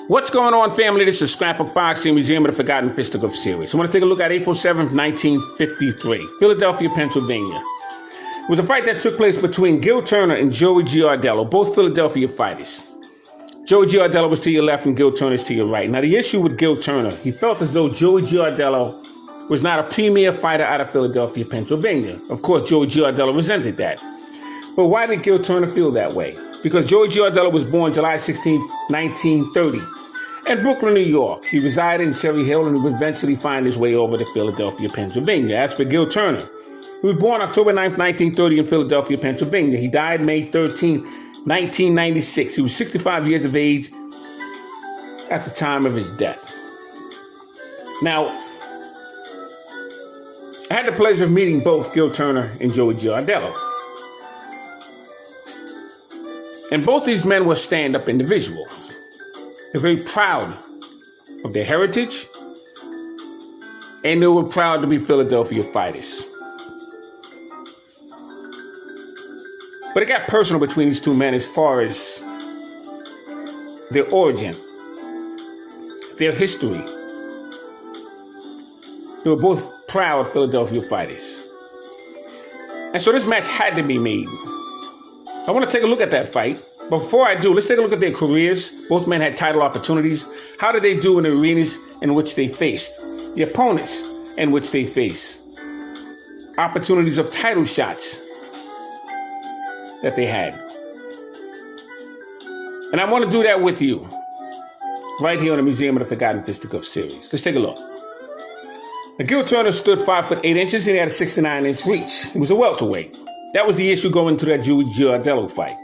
What's going on, family? This is Scrapbook Boxing Museum of the Forgotten Fisticuffs series. I want to take a look at April 7th, 1953, Philadelphia, Pennsylvania. It was a fight that took place between Gil Turner and Joey Giardello, both Philadelphia fighters. Joey Giardello was to your left and Gil Turner is to your right. Now, the issue with Gil Turner, he felt as though Joey Giardello was not a premier fighter out of Philadelphia, Pennsylvania. Of course, Joey Giardello resented that. But why did Gil Turner feel that way? Because Joey Giardello was born July 16, 1930, in Brooklyn, New York. He resided in Cherry Hill and would eventually find his way over to Philadelphia, Pennsylvania. As for Gil Turner, he was born October 9, 1930 in Philadelphia, Pennsylvania. He died May 13, 1996. He was 65 years of age at the time of his death. Now, I had the pleasure of meeting both Gil Turner and Joey Giardello. And both these men were stand-up individuals. They're very proud of their heritage, and they were proud to be Philadelphia fighters. But it got personal between these two men as far as their origin, their history. They were both proud Philadelphia fighters. And so this match had to be made. I want to take a look at that fight. Before I do, let's take a look at their careers. Both men had title opportunities. How did they do in the arenas in which they faced? The opponents in which they faced. Opportunities of title shots that they had. And I want to do that with you right here on the Museum of the Forgotten Fisticuffs series. Let's take a look. Now, Gil Turner stood 5'8" and he had a 69-inch reach. He was a welterweight. That was the issue going into that Joey Giardello fight.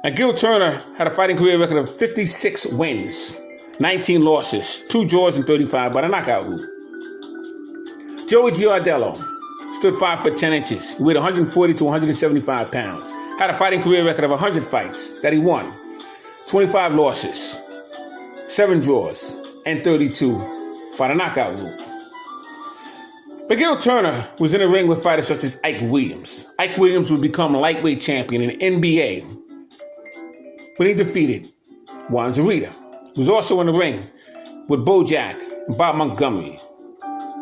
Now, Gil Turner had a fighting career record of 56 wins, 19 losses, 2 draws, and 35 by the knockout route. Joey Giardello stood 5'10". He weighed 140 to 175 pounds. Had a fighting career record of 100 fights that he won, 25 losses, 7 draws, and 32 by the knockout route. But Gil Turner was in the ring with fighters such as Ike Williams. Ike Williams would become a lightweight champion in the NBA when he defeated Juan Zarita. He was also in the ring with Bo Jack and Bob Montgomery,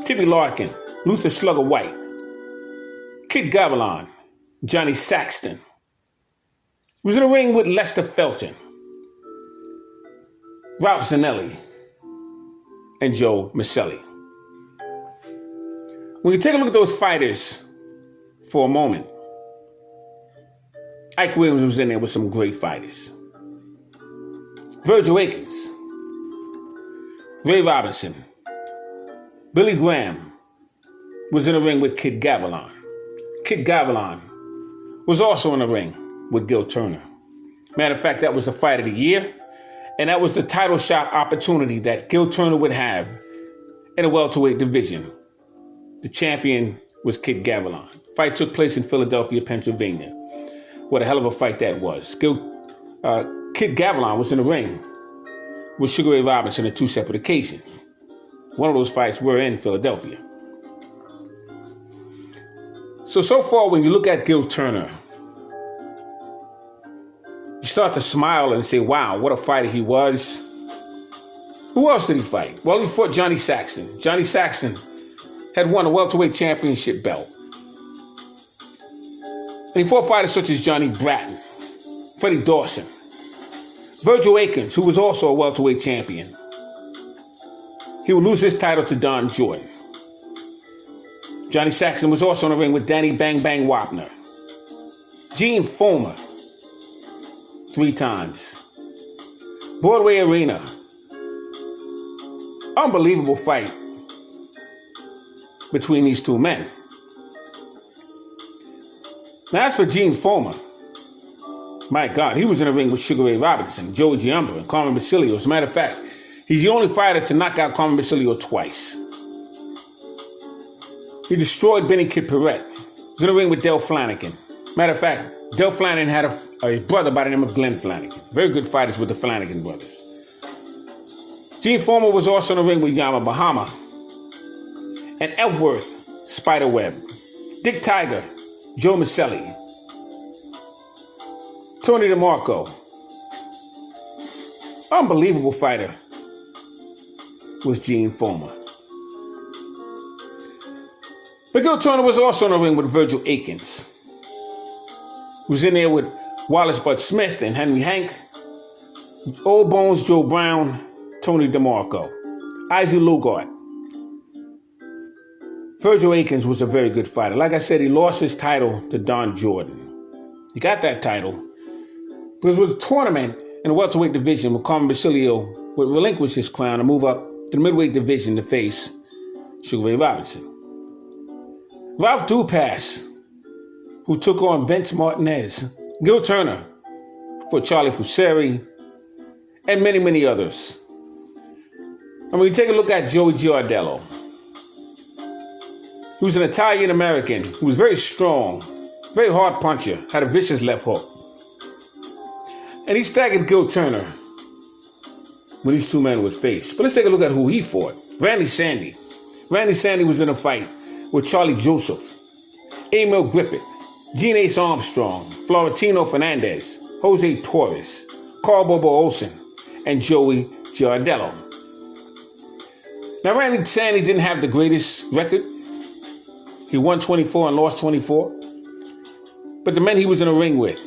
Timmy Larkin, Luther Slugger White, Kid Gavilan, Johnny Saxton. He was in the ring with Lester Felton, Ralph Zanelli, and Joe Maselli. When you take a look at those fighters for a moment, Ike Williams was in there with some great fighters. Virgil Akins, Ray Robinson, Billy Graham was in the ring with Kid Gavilan. Kid Gavilan was also in the ring with Gil Turner. Matter of fact, that was the fight of the year, and that was the title shot opportunity that Gil Turner would have in the welterweight division. The champion was Kid Gavilan. Fight took place in Philadelphia, Pennsylvania. What a hell of a fight that was. Kid Gavilan was in the ring with Sugar Ray Robinson on 2 separate occasions. One of those fights were in Philadelphia. So far, when you look at Gil Turner, you start to smile and say, wow, what a fighter he was. Who else did he fight? Well, he fought Johnny Saxton. Johnny Saxton had won a welterweight championship belt. And he fought fighters such as Johnny Bratton, Freddie Dawson, Virgil Akins, who was also a welterweight champion. He would lose his title to Don Jordan. Johnny Saxton was also in the ring with Danny Bang Bang Wapner, Gene Foreman 3 times, Broadway Arena. Unbelievable fight between these two men. Now, as for Gene Foreman, my God, he was in the ring with Sugar Ray Robinson, Joe Giambra, and Carmen Basilio. As a matter of fact, he's the only fighter to knock out Carmen Basilio twice. He destroyed Benny Kid Perrette. He was in the ring with Del Flanagan. Matter of fact, Del Flanagan had a brother by the name of Glenn Flanagan. Very good fighters with the Flanagan brothers. Gene Foreman was also in the ring with Yama Bahama and Ellsworth Spiderweb, Dick Tiger, Joe Maselli, Tony DeMarco, unbelievable fighter was Gene Foreman. But Gil Turner was also in the ring with Virgil Akins. He was in there with Wallace Bud Smith and Henry Hank, Old Bones Joe Brown, Tony DeMarco, Isaac Lugard. Virgil Akins was a very good fighter. Like I said, he lost his title to Don Jordan. He got that title because it was a tournament in the welterweight division where Carmen Basilio would relinquish his crown and move up to the middleweight division to face Sugar Ray Robinson. Ralph Dupass, who took on Vince Martinez, Gil Turner for Charlie Fusari, and many, many others. And when you take a look at Joey Giardello, he was an Italian-American who was very strong, very hard puncher, had a vicious left hook. And he staggered Gil Turner when these two men would face. But let's take a look at who he fought. Randy Sandy. Randy Sandy was in a fight with Charlie Joseph, Emil Griffith, Gene Ace Armstrong, Florentino Fernandez, Jose Torres, Carl Bobo Olsen, and Joey Giardello. Now, Randy Sandy didn't have the greatest record. He won 24 and lost 24. But the men he was in a ring with,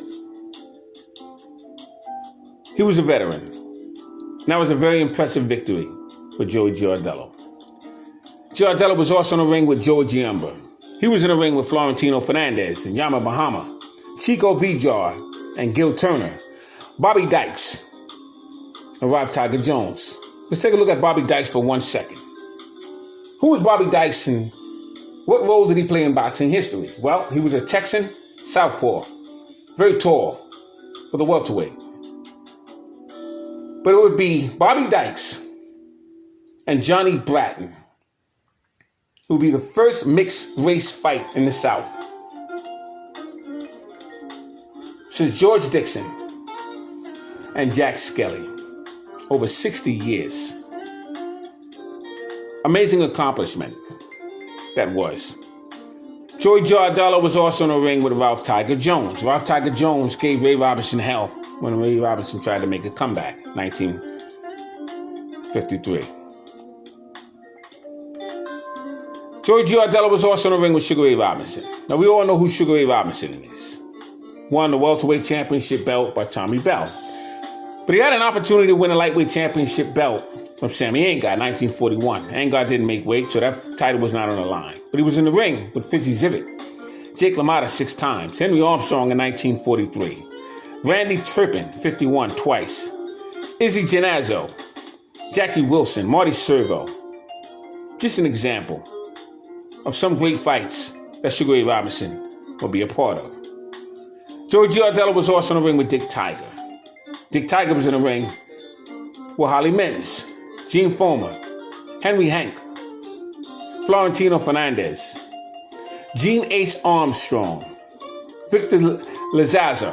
he was a veteran. And that was a very impressive victory for Joey Giardello. Giardello was also in a ring with Joe Giambra. He was in a ring with Florentino Fernandez and Yama Bahama, Chico Vijar and Gil Turner, Bobby Dykes, and Rob Tiger Jones. Let's take a look at Bobby Dykes for 1 second. Who was Bobby Dykes and what role did he play in boxing history? Well, he was a Texan southpaw, very tall for the welterweight. But it would be Bobby Dykes and Johnny Bratton who would be the first mixed race fight in the South since George Dixon and Jack Skelly, over 60 years. Amazing accomplishment that was. Joey Giardello was also in a ring with Ralph Tiger Jones. Ralph Tiger Jones gave Ray Robinson hell when Ray Robinson tried to make a comeback, 1953. Joey Giardello was also in the ring with Sugar Ray Robinson. Now, we all know who Sugar Ray Robinson is. Won the welterweight championship belt by Tommy Bell. But he had an opportunity to win a lightweight championship belt from Sammy Angard, 1941. Angard didn't make weight, so that title was not on the line. But he was in the ring with Fitzy Zivit, Jake LaMotta 6 times, Henry Armstrong in 1943, Randy Turpin, 51, twice, Izzy Genazzo, Jackie Wilson, Marty Servo. Just an example of some great fights that Sugar Ray Robinson will be a part of. Joey Giardello was also in the ring with Dick Tiger. Dick Tiger was in the ring with Holly Mintz, Gene Foreman, Henry Hank, Florentino Fernandez, Gene Ace Armstrong, Victor Lazaza,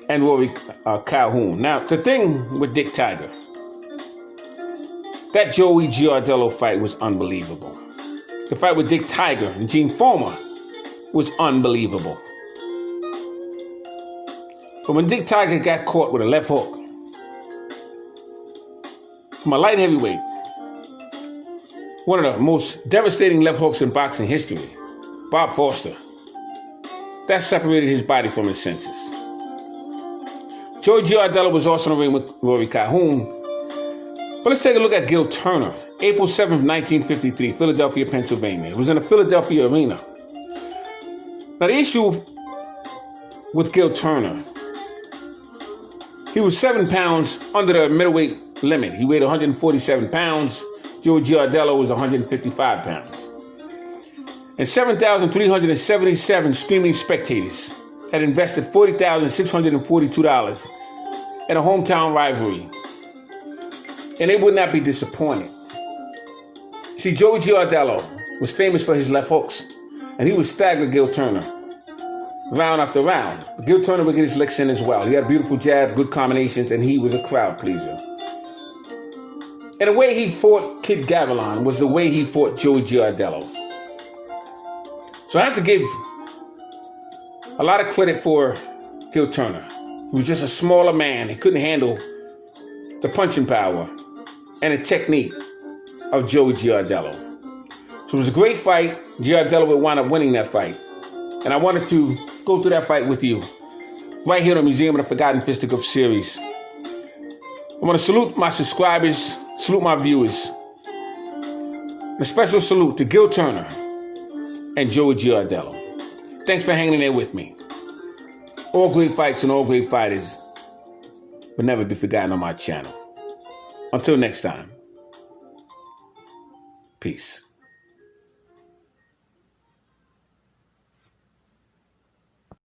and Rory Calhoun. Now, the thing with Dick Tiger, that Joey Giardello fight was unbelievable. The fight with Dick Tiger and Gene Foreman was unbelievable. But when Dick Tiger got caught with a left hook from a light heavyweight, one of the most devastating left hooks in boxing history, Bob Foster, that separated his body from his senses. Joey Giardello was also in the ring with Rory Calhoun. But let's take a look at Gil Turner. April 7th, 1953, Philadelphia, Pennsylvania. It was in the Philadelphia Arena. Now, the issue with Gil Turner, he was 7 pounds under the middleweight limit. He weighed 147 pounds. Joey Giardello was 155 pounds. And 7,377 screaming spectators had invested $40,642 in a hometown rivalry. And they would not be disappointed. See, Joey Giardello was famous for his left hooks, and he would stagger Gil Turner round after round. Gil Turner would get his licks in as well. He had beautiful jab, good combinations, and he was a crowd pleaser. And the way he fought Kid Gavilan was the way he fought Joey Giardello. So I have to give a lot of credit for Gil Turner. He was just a smaller man. He couldn't handle the punching power, and the technique of Joey Giardello. So it was a great fight. Giardello would wind up winning that fight. And I wanted to go through that fight with you right here on the Museum of the Forgotten Fisticuffs series. I want to salute my subscribers, salute my viewers. And a special salute to Gil Turner and Joey Giardello. Thanks for hanging in there with me. All great fights and all great fighters will never be forgotten on my channel. Until next time, peace.